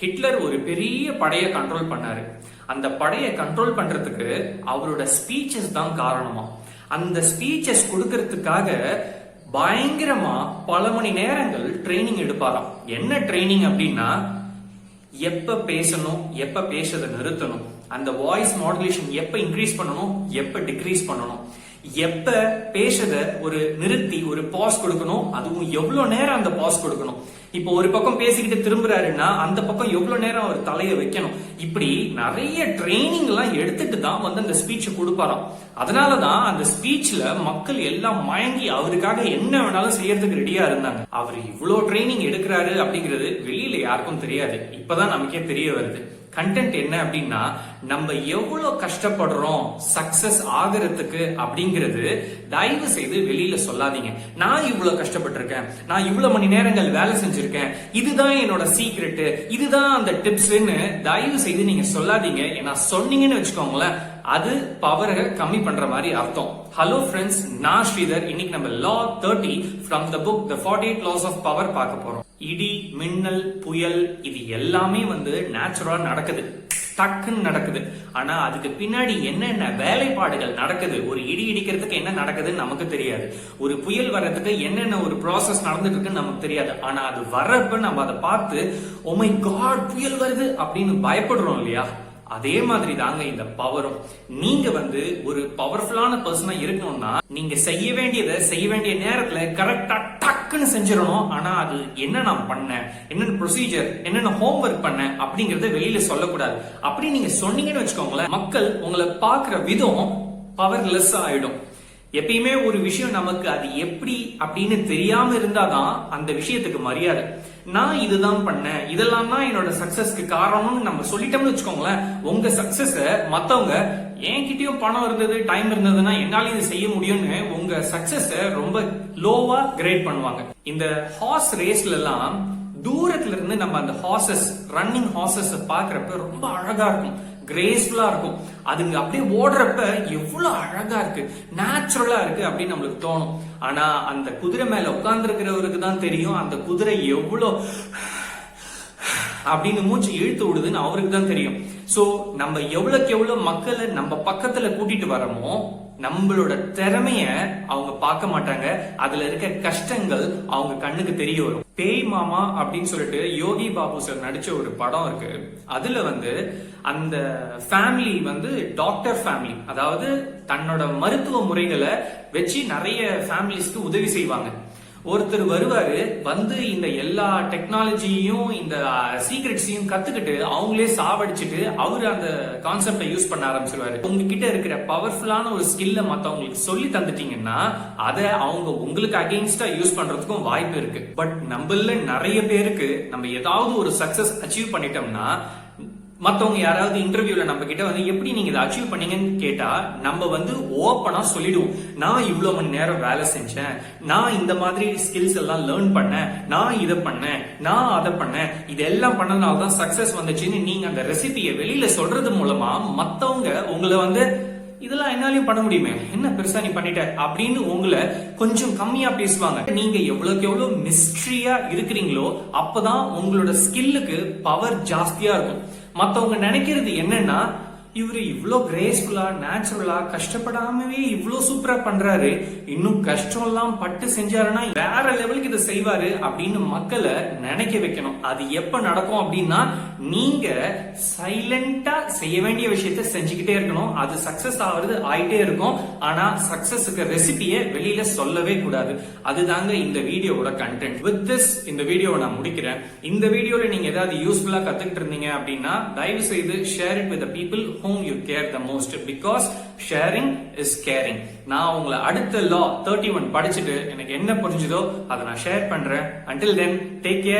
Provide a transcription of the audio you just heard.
Hitler ஒரு பெரிய படையை கண்ட்ரோல் பண்ணாரு. அந்த படையை கண்ட்ரோல் பண்றதுக்கு அவரோட ஸ்பீச்சஸ் தான் காரணமா. அந்த ஸ்பீச்சஸ் கொடுக்கறதுக்காக பயங்கரமா பல மணி நேரங்கள் ட்ரைனிங் எடுப்பாராம். என்ன ட்ரைனிங் அப்படின்னா, எப்ப பேசணும், எப்ப பேசுறதை நிறுத்தணும், அந்த வாய்ஸ் மாடுலேஷன் எப்ப இன்க்ரீஸ் பண்ணணும், எப்ப டிக்ரீஸ் பண்ணணும், எப்ப பேசுறத ஒரு நிறுத்தி ஒரு பாஸ் கொடுக்கணும், அதுவும் எவ்வளவு நேரம் அந்த பாஸ் கொடுக்கணும். இப்போ ஒரு பக்கம் பேசிக்கிட்டு திரும்புறாருன்னா அந்த பக்கம் எவ்வளவு நேரம் அவர் தலையை வைக்கணும். இப்படி நிறைய ட்ரைனிங் எல்லாம் எடுத்துட்டு தான் வந்து அந்த ஸ்பீச் கொடுப்பாராம். அதனாலதான் அந்த ஸ்பீச்ல மக்கள் எல்லாம் மயங்கி அவருக்காக என்ன வேணாலும் செய்யறதுக்கு ரெடியா இருந்தாங்க. அவர் இவ்வளவு ட்ரைனிங் எடுக்கிறாரு அப்படிங்கிறது வெளியில யாருக்கும் தெரியாது. இப்பதான் நமக்கே தெரிய வருது. கண்டென்ட் என்ன அப்படின்னா, நம்ம எவ்வளவு கஷ்டப்படுறோம் சக்சஸ் ஆகிறதுக்கு அப்படிங்கிறது தயவு செய்து வெளியில சொல்லாதீங்க. நான் இவ்வளவு கஷ்டப்பட்டிருக்கேன், நான் இவ்வளவு மணி நேரங்கள் வேலை செஞ்சிருக்கேன், இதுதான் என்னோட சீக்ரெட், இதுதான் அந்த டிப்ஸ்ன்னு தயவு செய்து நீங்க சொல்லாதீங்க. ஏன்னா சொன்னீங்கன்னு வச்சுக்கோங்களேன், அது பவரை கம்மி பண்ற மாதிரி அர்த்தம். ஹலோ ஃப்ரெண்ட்ஸ், நான் ஸ்ரீதர். இன்னைக்கு நம்ம லா 30 from the book the 48 laws of power பார்க்க போறோம். இடி, மின்னல், புயல் இது எல்லாமே வந்து நேச்சுரலா நடக்குது, டக்குன்னு நடக்குது. ஆனா அதுக்கு பின்னாடி என்னென்ன வேலைப்பாடுகள் நடக்குது, ஒரு இடி இடிக்கிறதுக்கு என்ன நடக்குதுன்னு நமக்கு தெரியாது, ஒரு புயல் வர்றதுக்கு என்னென்ன ஒரு ப்ராசஸ் நடந்துட்டு இருக்குன்னு நமக்கு தெரியாது. ஆனா அது வர்றப்ப நம்ம அதை பார்த்து ஓ மை காட் புயல் வருது அப்படின்னு பயப்படுறோம் இல்லையா? அதே மாதிரி தாங்க இந்த பவரும். நீங்க வந்து ஒரு பவர்ஃபுல்லான பர்சனா இருக்கணும்னா, நீங்க செய்ய வேண்டியதை செய்ய வேண்டிய நேரத்துல கரெக்டா டக்குன்னு செஞ்சிடணும். ஆனா அது என்ன நான் பண்ணேன், என்னென்ன ப்ரொசீஜர், என்னென்ன ஹோம்ஒர்க் பண்ணேன் அப்படிங்கறத வெளியில சொல்லக்கூடாது. அப்படி நீங்க சொன்னீங்கன்னு வச்சுக்கோங்களேன், மக்கள் உங்களை பாக்குற விதம் பவர்லெஸ் ஆயிடும். எப்பயுமே ஒரு விஷயம் நமக்கு அது எப்படி அப்படின்னு தெரியாம இருந்தாதான் அந்த விஷயத்துக்கு மரியாதை. நான் இதுதான் பண்ணேன், இதெல்லாம் தான் என்னோட சக்சஸ்க்கு காரணம்னு நம்ம சொல்லிட்டோம்னு வச்சுக்கோங்களேன், உங்க சக்சஸ மத்தவங்க என்கிட்டயும் பணம் இருந்தது, டைம் இருந்ததுன்னா என்னால இது செய்ய முடியும்னு உங்க சக்சஸ ரொம்ப லோவா கிரேட் பண்ணுவாங்க. இந்த ஹார்ஸ் ரேஸ்ல எல்லாம் தூரத்துல இருந்து நம்ம அந்த ஹார்சஸ், ரன்னிங் ஹார்சஸ் பாக்குறப்ப ரொம்ப அழகா இருக்கும், கிரேஸ்ஃபுல்லா இருக்கும். அதுங்க அப்படியே ஓடுறப்ப எவ்வளவு அழகா இருக்கு, நேச்சுரலா இருக்கு அப்படின்னு நம்மளுக்கு தோணும். ஆனா அந்த குதிரை மேல உட்கார்ந்து இருக்கிறவருக்கு தான் தெரியும் அந்த குதிரை எவ்வளவு அப்படின்னு மூச்சு இழுத்து விடுதுன்னு அவருக்கு தான் தெரியும். சோ நம்ம எவ்வளவுக்கு எவ்வளவு மக்களை நம்ம பக்கத்துல கூட்டிட்டு வரோமோ, நம்மளோட திறமைய அவங்க பார்க்க மாட்டாங்க, அதுல இருக்க கஷ்டங்கள் அவங்க கண்ணுக்கு தெரிய வரும். பேய் மாமா அப்படின்னு சொல்லிட்டு யோகி பாபு சார் நடிச்ச ஒரு படம் இருக்கு. அதுல வந்து அந்த ஃபேமிலி வந்து டாக்டர் ஃபேமிலி, அதாவது தன்னோட மருத்துவ முறைகளை வச்சு நிறைய ஃபேமிலிஸ்க்கு உதவி செய்வாங்க. ஒருத்தர் வருவாரு, வந்து இந்த எல்லா டெக்னாலஜியையும் இந்த சீக்ரெட்ஸையும் கத்துக்கிட்டு அவங்களே சாவடிச்சுட்டு அவரு அந்த கான்செப்டை யூஸ் பண்ண ஆரம்பிச்சிருவாரு. உங்ககிட்ட இருக்கிற பவர்ஃபுல்லான ஒரு ஸ்கில்ல மத்தவங்களுக்கு சொல்லி தந்துட்டீங்கன்னா அதை அவங்க உங்களுக்கு அகெயின்ஸ்டா யூஸ் பண்றதுக்கும் வாய்ப்பு இருக்கு. பட் நம்மள நிறைய பேருக்கு நம்ம ஏதாவது ஒரு சக்சஸ் அச்சீவ் பண்ணிட்டோம்னா, மத்தவங்க யாராவது இன்டர்வியூல நம்ம கிட்ட வந்து எப்படி நீங்க இதை அச்சீவ் பண்ணீங்கன்னு கேட்டா, நம்ம வந்து ஓப்பனா சொல்லிடுவோம், நான் இவ்வளவு மணி நேரம் வேலை செஞ்சேன், நான் இந்த மாதிரி ஸ்கில்ஸ் எல்லாம் லேர்ன் பண்ணேன், நான் இதை பண்ணேன், நான் அதை பண்ணேன், இதெல்லாம் பண்ணதுனாலதான் சக்சஸ் வந்துச்சுன்னு நீங்க அந்த ரெசிபியை வெளியில சொல்றது மூலமா மத்தவங்க உங்களை வந்து இதெல்லாம் என்னாலையும் பண்ண முடியுமே, என்ன பெருசா நீ பண்ணிட்ட அப்படின்னு உங்களை கொஞ்சம் கம்மியா பேசுவாங்க. நீங்க எவ்வளவுக்கு எவ்வளவு மிஸ்ட்ரியா இருக்கிறீங்களோ அப்பதான் உங்களோட ஸ்கில்லுக்கு பவர் ஜாஸ்தியா இருக்கும். மத்தவங்க நினைக்கிறது என்னன்னா, இவரு இவ்வளோ கிரேஸ்ஃபுல்லா நேச்சுரலா கஷ்டப்படாமவே இவ்வளோ சூப்பரா பண்றாரு, இன்னும் கஷ்டம் எல்லாம் பட்டு செஞ்சாருன்னா வேற லெவலுக்கு இதை செய்வாரு அப்படின்னு மக்களை நினைக்க வைக்கணும். அது எப்ப நடக்கும் அப்படின்னா, நீங்க சைலண்டா செய்ய வேண்டிய விஷயத்த செஞ்சுக்கிட்டே இருக்கணும். அது சக்சஸ் ஆகுறது ஆயிட்டே இருக்கும். ஆனா சக்சஸுக்கு ரெசிபியை வெளியில சொல்லவே கூடாது. அதுதாங்க இந்த வீடியோவோட கண்டென்ட். வித் திஸ் இந்த வீடியோவை நான் முடிக்கிறேன். இந்த வீடியோல நீங்க ஏதாவது யூஸ்ஃபுல்லா கத்துக்கிட்டு இருந்தீங்க அப்படின்னா தயவு செய்து share it with the people whom you care the most, because sharing is caring. நான் உங்களை அடுத்த law 31 படிச்சுட்டு எனக்கு என்ன புரிஞ்சுதோ அதை நான் ஷேர் பண்றேன். Until then, take care.